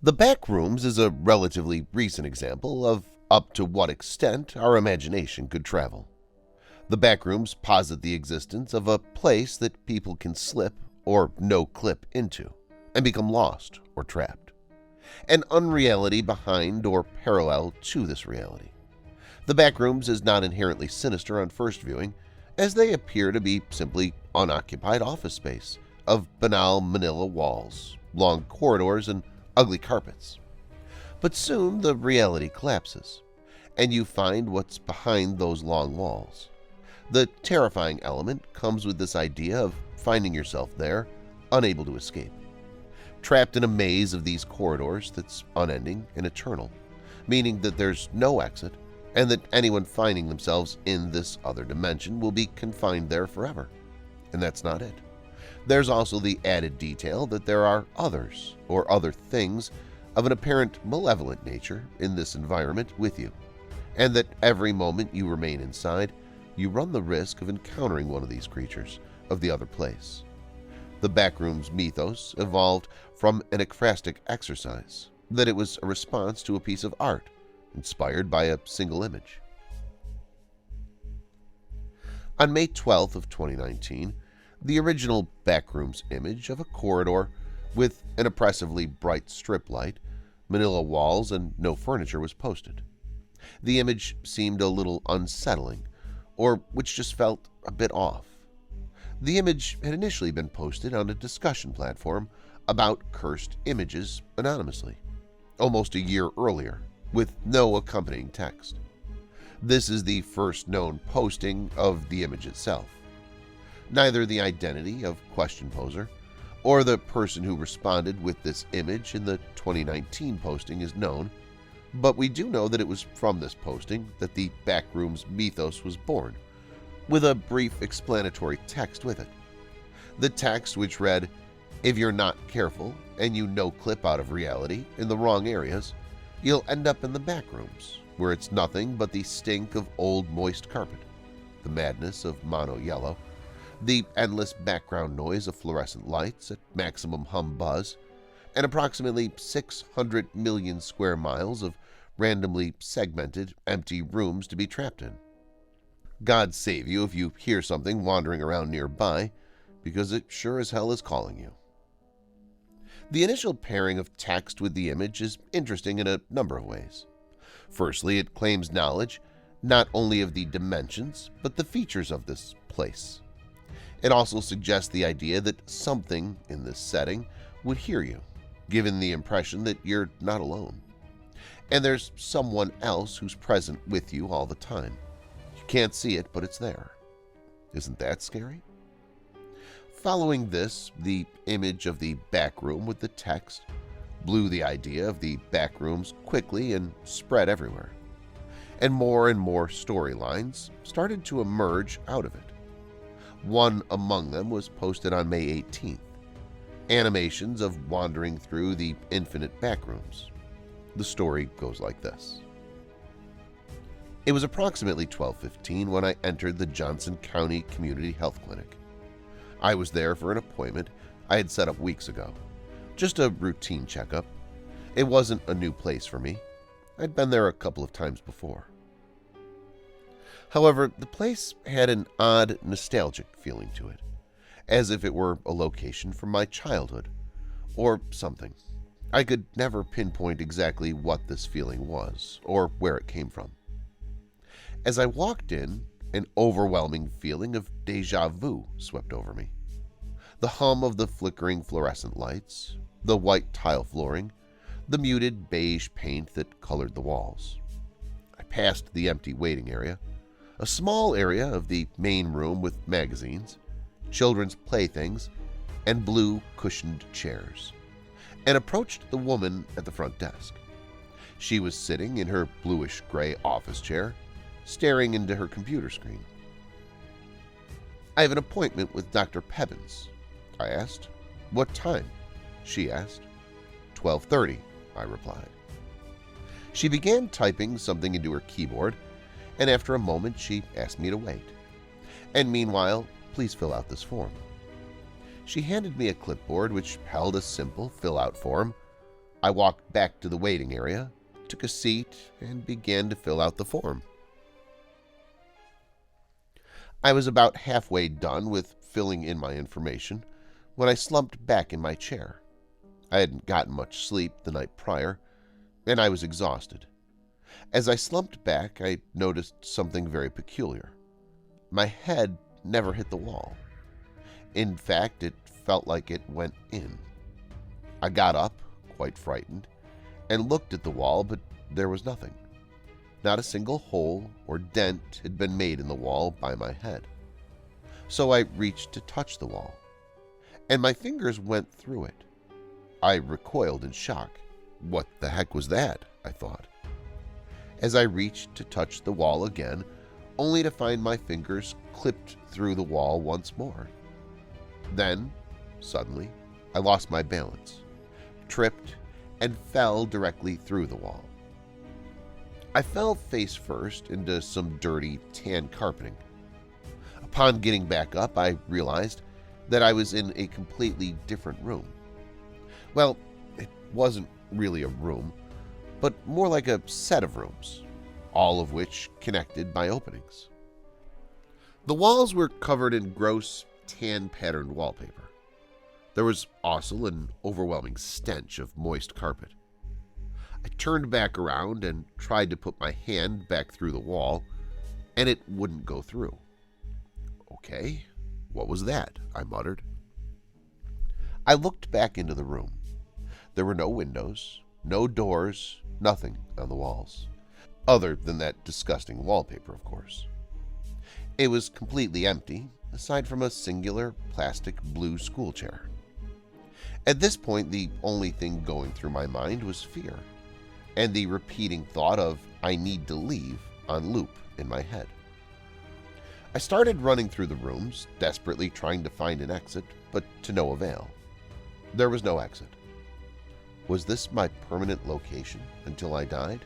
The Backrooms is a relatively recent example of up to what extent our imagination could travel. The Backrooms posit the existence of a place that people can slip or no-clip into and become lost or trapped, an unreality behind or parallel to this reality. The Backrooms is not inherently sinister on first viewing, as they appear to be simply unoccupied office space of banal manila walls, long corridors, and ugly carpets. But soon the reality collapses, and you find what's behind those long walls. The terrifying element comes with this idea of finding yourself there, unable to escape, trapped in a maze of these corridors that's unending and eternal, meaning that there's no exit and that anyone finding themselves in this other dimension will be confined there forever. And that's not it. There's also the added detail that there are others or other things of an apparent malevolent nature in this environment with you, and that every moment you remain inside, you run the risk of encountering one of these creatures of the other place. The Backrooms mythos evolved from an ekphrastic exercise, that it was a response to a piece of art inspired by a single image. On May 12th of 2019, the original Backrooms image of a corridor with an oppressively bright strip light, manila walls, and no furniture was posted. The image seemed a little unsettling, or which just felt a bit off. The image had initially been posted on a discussion platform about cursed images anonymously, almost a year earlier, with no accompanying text. This is the first known posting of the image itself. Neither the identity of question poser or the person who responded with this image in the 2019 posting is known, but we do know that it was from this posting that the Backrooms mythos was born, with a brief explanatory text with it. The text, which read, "If you're not careful and you no-clip out of reality in the wrong areas, you'll end up in the Backrooms, where it's nothing but the stink of old moist carpet, the madness of mono yellow, the endless background noise of fluorescent lights at maximum hum buzz, and approximately 600 million square miles of randomly segmented, empty rooms to be trapped in. God save you if you hear something wandering around nearby, because it sure as hell is calling you." The initial pairing of text with the image is interesting in a number of ways. Firstly, it claims knowledge not only of the dimensions, but the features of this place. It also suggests the idea that something in this setting would hear you, given the impression that you're not alone. And there's someone else who's present with you all the time. You can't see it, but it's there. Isn't that scary? Following this, the image of the backroom with the text blew the idea of the backrooms quickly and spread everywhere. And more storylines started to emerge out of it. One among them was posted on May 18th, animations of wandering through the infinite backrooms. The story goes like this. It was approximately 12:15 when I entered the Johnson County Community Health Clinic. I was there for an appointment I had set up weeks ago, just a routine checkup. It wasn't a new place for me. I'd been there a couple of times before. However, the place had an odd, nostalgic feeling to it, as if it were a location from my childhood, or something. I could never pinpoint exactly what this feeling was, or where it came from. As I walked in, an overwhelming feeling of déjà vu swept over me. The hum of the flickering fluorescent lights, the white tile flooring, the muted beige paint that colored the walls. I passed the empty waiting area, a small area of the main room with magazines, children's playthings, and blue cushioned chairs, and approached the woman at the front desk. She was sitting in her bluish-gray office chair, staring into her computer screen. "I have an appointment with Dr. Pebbins," I asked. "What time?" she asked. 12:30, I replied. She began typing something into her keyboard, and after a moment she asked me to wait. "And meanwhile, please fill out this form." She handed me a clipboard which held a simple fill-out form. I walked back to the waiting area, took a seat, and began to fill out the form. I was about halfway done with filling in my information when I slumped back in my chair. I hadn't gotten much sleep the night prior, and I was exhausted. As I slumped back, I noticed something very peculiar. My head never hit the wall. In fact, it felt like it went in. I got up, quite frightened, and looked at the wall, but there was nothing. Not a single hole or dent had been made in the wall by my head. So I reached to touch the wall, and my fingers went through it. I recoiled in shock. What the heck was that? I thought. As I reached to touch the wall again, only to find my fingers clipped through the wall once more. Then, suddenly, I lost my balance, tripped, and fell directly through the wall. I fell face first into some dirty tan carpeting. Upon getting back up, I realized that I was in a completely different room. Well, it wasn't really a room, but more like a set of rooms, all of which connected by openings. The walls were covered in gross, tan-patterned wallpaper. There was also an overwhelming stench of moist carpet. I turned back around and tried to put my hand back through the wall, and it wouldn't go through. Okay, what was that? I muttered. I looked back into the room. There were no windows, no doors, nothing on the walls, other than that disgusting wallpaper, of course. It was completely empty, aside from a singular plastic blue school chair. At this point, the only thing going through my mind was fear, and the repeating thought of "I need to leave" on loop in my head. I started running through the rooms, desperately trying to find an exit, but to no avail. There was no exit. Was this my permanent location until I died?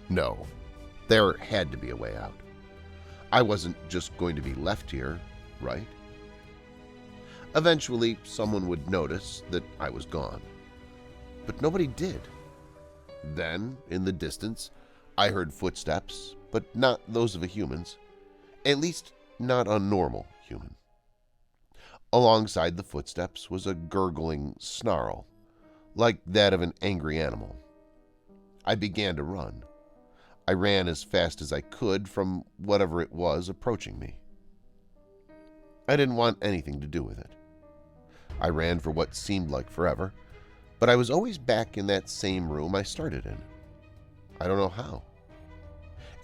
No, there had to be a way out. I wasn't just going to be left here, right? Eventually, someone would notice that I was gone, but nobody did. Then, in the distance, I heard footsteps, but not those of a human's, at least not a normal human. Alongside the footsteps was a gurgling snarl, like that of an angry animal. I began to run. I ran as fast as I could from whatever it was approaching me. I didn't want anything to do with it. I ran for what seemed like forever, but I was always back in that same room I started in. I don't know how.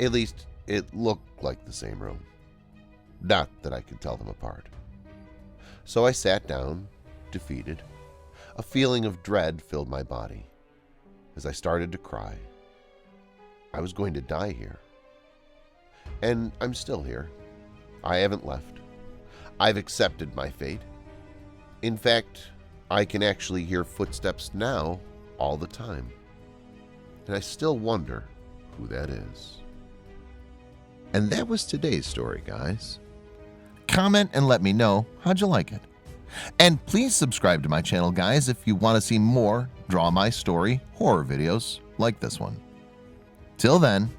At least, it looked like the same room. Not that I could tell them apart. So I sat down, defeated. A feeling of dread filled my body. As I started to cry, I was going to die here. And I'm still here. I haven't left. I've accepted my fate. In fact, I can actually hear footsteps now all the time. And I still wonder who that is. And that was today's story, guys. Comment and let me know how'd you like it. And please subscribe to my channel, guys, if you want to see more Draw My Story horror videos like this one. Till then,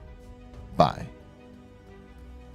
bye.